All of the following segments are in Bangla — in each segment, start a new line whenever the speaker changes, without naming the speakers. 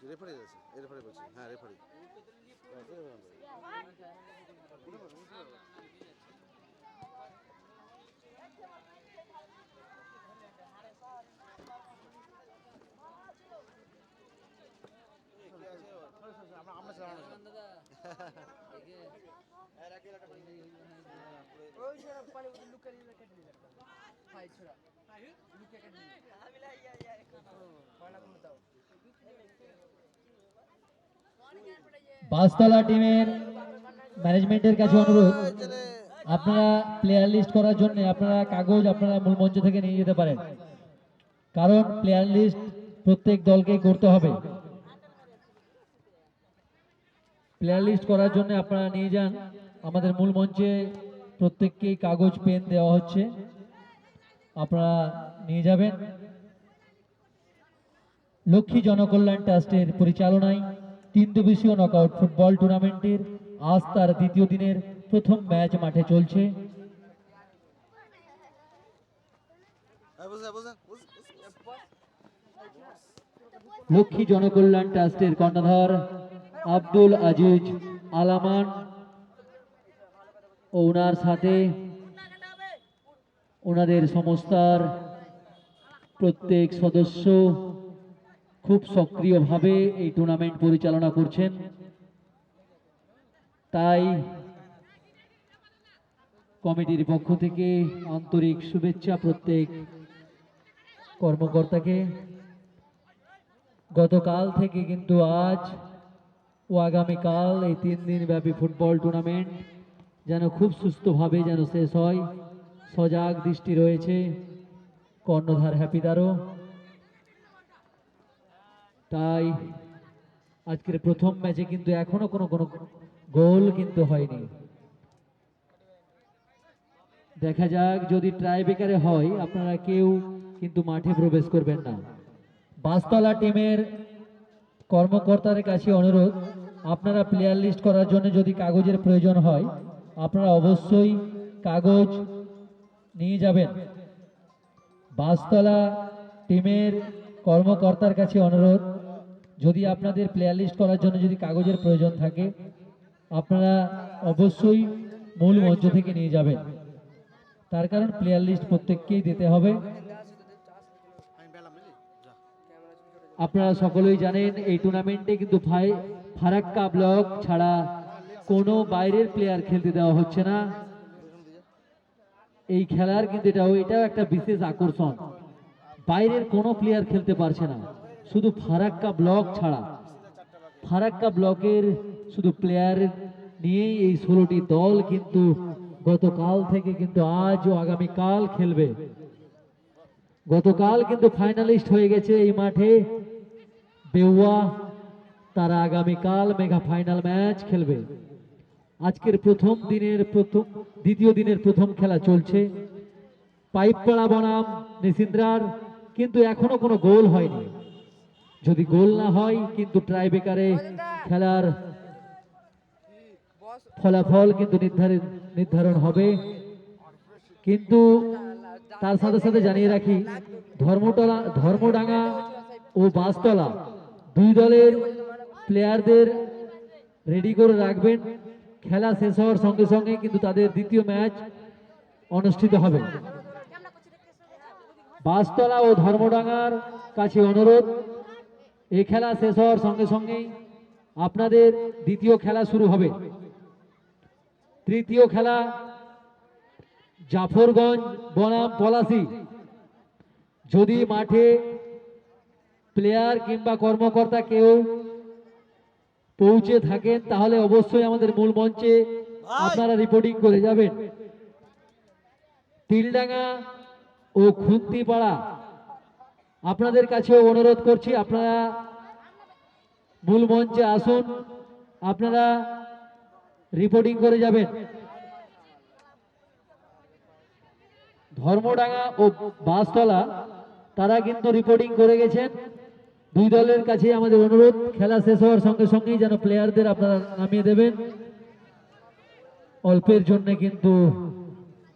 রেফারি আছে, এই রেফারি বলছি, হ্যাঁ রেফারি।
বাসতলা টিমের ম্যানেজমেন্টের কাছে অনুরোধ, আপনারা প্লেয়ার লিস্ট করার জন্য আপনারা কাগজ আপনারা মূল মঞ্চ থেকে নিয়ে যেতে পারেন, কারণ প্লেয়ার লিস্ট প্রত্যেক দলকেই করতে হবে। প্লেয়ার লিস্ট করার জন্য আপনারা নিয়ে যান, আমাদের মূল মঞ্চে প্রত্যেককেই কাগজ পেন দেওয়া হচ্ছে, আপনারা নিয়ে যাবেন। লক্ষ্মী জনকল্যাণ ট্রাস্টের পরিচালনায় 3 দিবসীয় নকআউট ফুটবল টুর্নামেন্টের আজ তার দ্বিতীয় দিনের প্রথম ম্যাচ মাঠে চলছে। লক্ষ্মী জনকল্যাণ ট্রাস্টের কর্ণধার আব্দুল আজিজ আলামান ও ওনার সাথে ওনাদের সংস্থার প্রত্যেক সদস্য খুব সক্রিয়ভাবে এই টুর্নামেন্ট পরিচালনা করছেন। তাই কমিটির পক্ষ থেকে আন্তরিক শুভেচ্ছা প্রত্যেক কর্মকর্তাকে। গতকাল থেকে কিন্তু আজ ও আগামীকাল এই 3 দিন ব্যাপী ফুটবল টুর্নামেন্ট যেন খুব সুস্থভাবে যেন শেষ হয়, সজাগ দৃষ্টি রয়েছে কর্ণধার হ্যাপিদারও। তাই আজকের প্রথম ম্যাচে কিন্তু এখনো কোনো গোল কিন্তু হয়নি। দেখা যাক, যদি ট্রাই বেকারে হয় আপনারা কেউ কিন্তু মাঠে প্রবেশ করবেন না। বাসতলা টিমের কর্মকর্তাদের কাছে অনুরোধ, আপনারা প্লেয়ার লিস্ট করার জন্য যদি কাগজের প্রয়োজন হয় আপনারা অবশ্যই কাগজ নিয়ে যাবেন। বাসতলা টিমের কর্মকর্তার কাছে অনুরোধ, যদি আপনাদের প্লেয়ার লিস্ট করার জন্য যদি কাগজের প্রয়োজন থাকে আপনারা অবশ্যই মূল মঞ্চ থেকে নিয়ে যাবেন, তার কারণ প্লেয়ার লিস্ট প্রত্যেককেই দিতে হবে। আপনারা সকলেই জানেন এই টুর্নামেন্টে কিন্তু ফারাক্কা ব্লক ছাড়া কোনো বাইরের প্লেয়ার খেলতে দেওয়া হচ্ছে না। এই খেলার কিন্তু এটাও একটা বিশেষ আকর্ষণ, বাইরের কোনো প্লেয়ার খেলতে পারছে না, শুধু ফারাক্কা ব্লক ছাড়া। ফারাক্কা ব্লকের শুধু প্লেয়ার নিয়েই এই 16টি দল কিন্তু গতকাল থেকে কিন্তু আজ ও আগামীকাল খেলবে। গতকাল কিন্তু ফাইনালিস্ট হয়ে গেছে এই মাঠে বেউয়া, তারা আগামীকাল মেগা ফাইনাল ম্যাচ খেলবে। আজকের দ্বিতীয় দিনের প্রথম খেলা চলছে পাইপপাড়া বনাম নিসিন্দ্রার, কিন্তু এখনো কোনো গোল হয়নি। যদি গোল না হয় কিন্তু ট্রাই বেকারে খেলার ফলাফল কিন্তু নির্ধারণ হবে। কিন্তু তার সাথে সাথে জানিয়ে রাখি, ধর্মডাঙ্গা ও বাসতলা দুই দলের প্লেয়ারদের রেডি করে রাখবেন। খেলা শেষ হওয়ার সঙ্গে সঙ্গে কিন্তু তাদের দ্বিতীয় ম্যাচ অনুষ্ঠিত হবে। বাসতলা ও ধর্মডাঙ্গার কাছে অনুরোধ, এই খেলা শেষ হওয়ার সঙ্গে সঙ্গেই আপনাদের দ্বিতীয় খেলা শুরু হবে। তৃতীয় খেলা জাফরগঞ্জ বনাম পলাশী। যদি মাঠে প্লেয়ার কিংবা কর্মকর্তা কেউ পৌঁছে থাকেন তাহলে অবশ্যই আমাদের মূল মঞ্চে আপনারা রিপোর্টিং করে যাবেন। তিলডাঙ্গা ও খুন্তিপাড়া, আপনাদের কাছেও অনুরোধ করছি আপনারা মূল মঞ্চে আসুন, আপনারা রিপোর্টিং করে যাবেন। ধর্মডাঙ্গা ও বাসতলা তারা কিন্তু রিপোর্টিং করে গেছেন। দুই দলের কাছে আমাদের অনুরোধ, খেলা শেষ হওয়ার সঙ্গে সঙ্গেই যেন প্লেয়ারদের আপনারা নামিয়ে দেবেন। অল্পের জন্য কিন্তু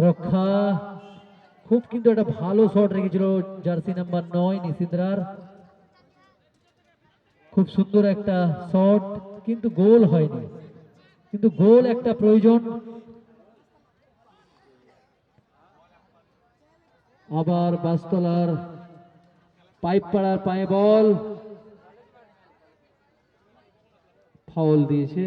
রক্ষা, খুব কিন্তু একটা ভালো শট রেখেছিল জার্সি নাম্বার 9 নিসিন্দ্রার। খুব সুন্দর একটা শট, কিন্তু গোল হয়নি, কিন্তু গোল একটা প্রয়োজন। আবার বাসতলার পাইপ পাড়ার পায়ে বল, ফাউল দিয়েছে।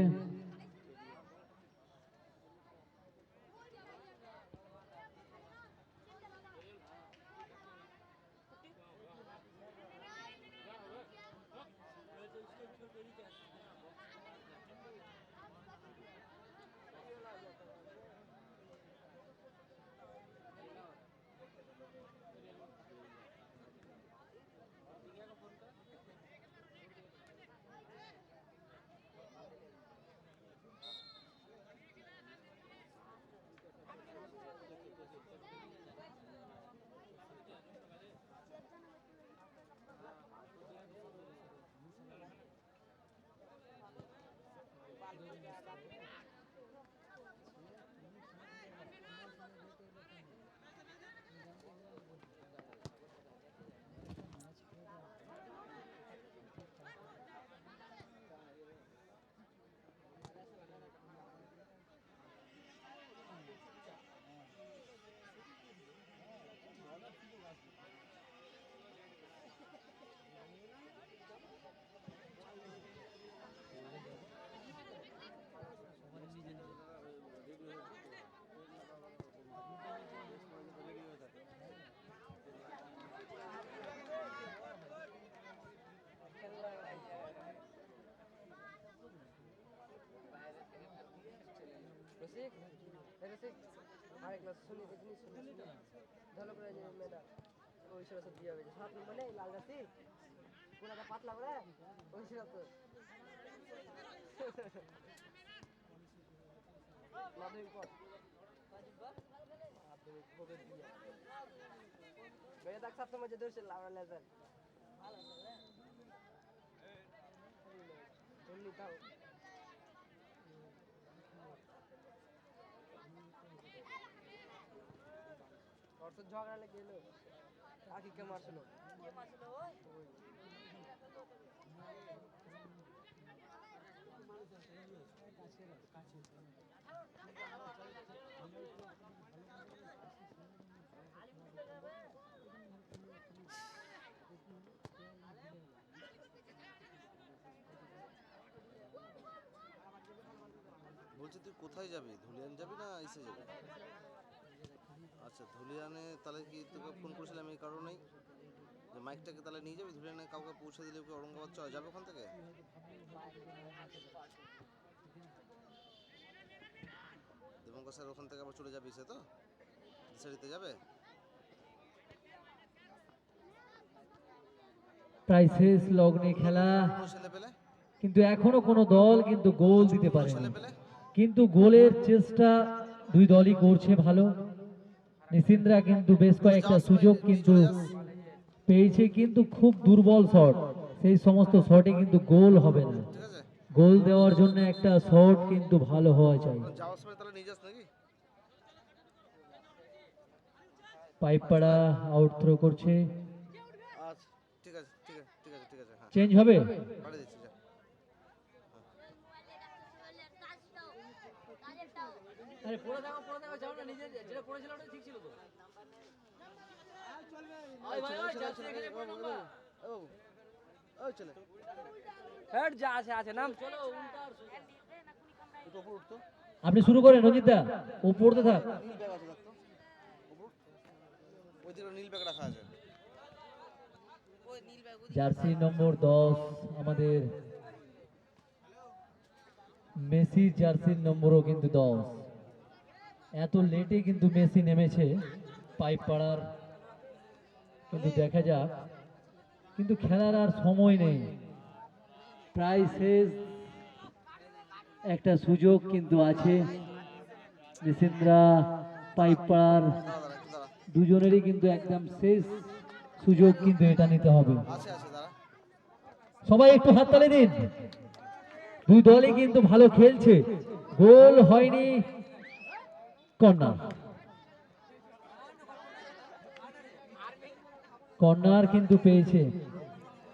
রসিক এই রসিক আরেক গ্লাস শুনি দেখিনি শুনি ভালো করে যে মেয়েটা ওই সরস দিয়ে হবে সাত নম্বর নেই লাল গাছি পুরাটা পাতলা করে ওই সরস মাধ্যমিক পর মাধ্যমিক হবে দিয়ে মেয়ে দেখ সাত নম্বর যে ধরছে লাল লেজার ধরলি তাও और तो झगड़ा लगे लो आखिर के मार सुनो
বলছি তুই কোথায় যাবি? ধুলিয়ান যাবি না এসে যাবি? আচ্ছা, ধুলিয়ানে তাহলে কি তোকে ফোন করেছিলাম এই কারণেই যে মাইকটাকে তাহলে নিয়ে যাবি ধুলিয়ানে, কাউকে পৌঁছে দিলে ওকে ঔরঙ্গাবাদ চলে যাবে ওখান থেকে। দেবঙ্কর স্যার ওখান থেকে আবার চলে যাবি, সে তো দিশারিতে যাবে।
প্রায় শেষ লগ্নে খেলা,
ছেলে পেলে
কিন্তু এখনো কোনো দল কিন্তু গোল দিতে পারেনি,
ছেলে পেলে
কিন্তু গোলের চেষ্টা দুই দলই করছে ভালো। নিশিন্দ্রা কিন্তু বেশ কয়েকটা সুযোগ কিন্তু পেয়েছে, কিন্তু খুব দুর্বল শট, সেই সমস্ত শটে কিন্তু গোল হবে না।
ঠিক আছে,
গোল দেওয়ার জন্য একটা শট কিন্তু ভালো হওয়া চাই।
যাওয়ার সময় তাহলে নিয়ে যাস নাকি?
পাইপ পাড়া আউট থ্রো করছে,
আচ্ছা ঠিক আছে ঠিক আছে ঠিক আছে ঠিক আছে, হ্যাঁ
চেঞ্জ হবে।
পাঠিয়ে দিচ্ছি যা।
আরে পড়ে দেখো যাও না, নিজে যেটা পড়েছিল ওটা ঠিক ছিল তো। ওই ভাই ওই যাচ্ছে এখানে কোন নাম্বার
ও ও চলে
হেড যা আছে নাম চলো উল্টা
একটু উপর উঠতো,
আপনি শুরু করেন রঞ্জিত দা, ও পড়তে থাক।
নীল ব্যাগ আছে দেখতো উপর, ওই দিকে নীল ব্যাগ রাখা আছে।
জার্সি নম্বর 10 আমাদের মেসি, জার্সির নম্বরও কিন্তু 10। এত লেটে কিন্তু মেসি নেমেছে পাইপ পাড়ার, কিন্তু দেখা যাক, কিন্তু খেলার আর সময় নেই, প্রায় শেষ। একটা সুযোগ কিন্তু আছে নিশিন্দ্রা পাইপ পাড়ার
দাঁড়া দাঁড়া একটু দাঁড়া,
দুজনেরই কিন্তু একদম শেষ সুযোগ, কিন্তু এটা নিতে হবে।
আছে আছে দাঁড়া।
সবাই একটু হাততালি দিন, দুই দলই কিন্তু ভালো খেলছে। গোল হয়নি, কর্নার, কর্নার কিন্তু পেয়েছে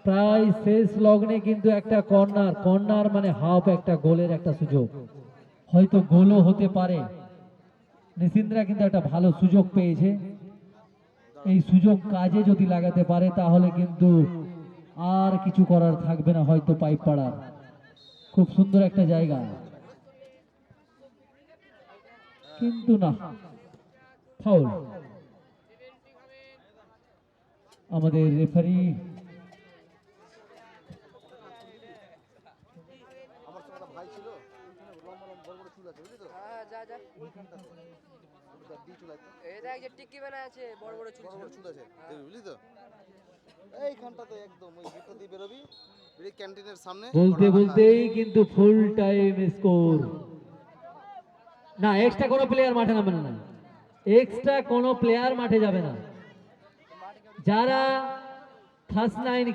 প্রায় শেষ লগ্নে কিন্তু একটা কর্নার, কর্নার মানে হাফ একটা গোলের একটা সুযোগ, হয়তো গোলও হতে পারে। নিশিন্দরা কিন্তু একটা ভালো সুযোগ পেয়েছে, এই সুযোগ কাজে যদি লাগাতে পারে তাহলে কিন্তু আর কিছু করার থাকবে না হয়তো পাইপ পাড়ার। খুব সুন্দর একটা জায়গা, কিন্তু না, ফাউল। আমাদের রেফারি
আমার সঙ্গে একটা ভাই ছিল, লম্বা লম্বা বড় বড় চুল আছে, বুঝলি তো?
হ্যাঁ যা যা
ওইখানটা দি চুল আছে,
এই দেখ যে টিক্কি বানা আছে বড় বড় চুল
বড়
ছিল।
বড় চুল আছে, দেখবি, বুঝলি তো? এইখানটাতে একদম ওই গেটটা দিয়ে বেরোবি, বেরিয়ে ক্যান্টিনের সামনে
বলতে
কড়া রাখা
বলতেই কিন্তু ফুল টাইম স্কোর। না, এক্সট্রা কোনো প্লেয়ার মাঠে নামবে না, এক্সট্রা কোনো প্লেয়ার মাঠে যাবে না। যারা ফার্স্ট নাইন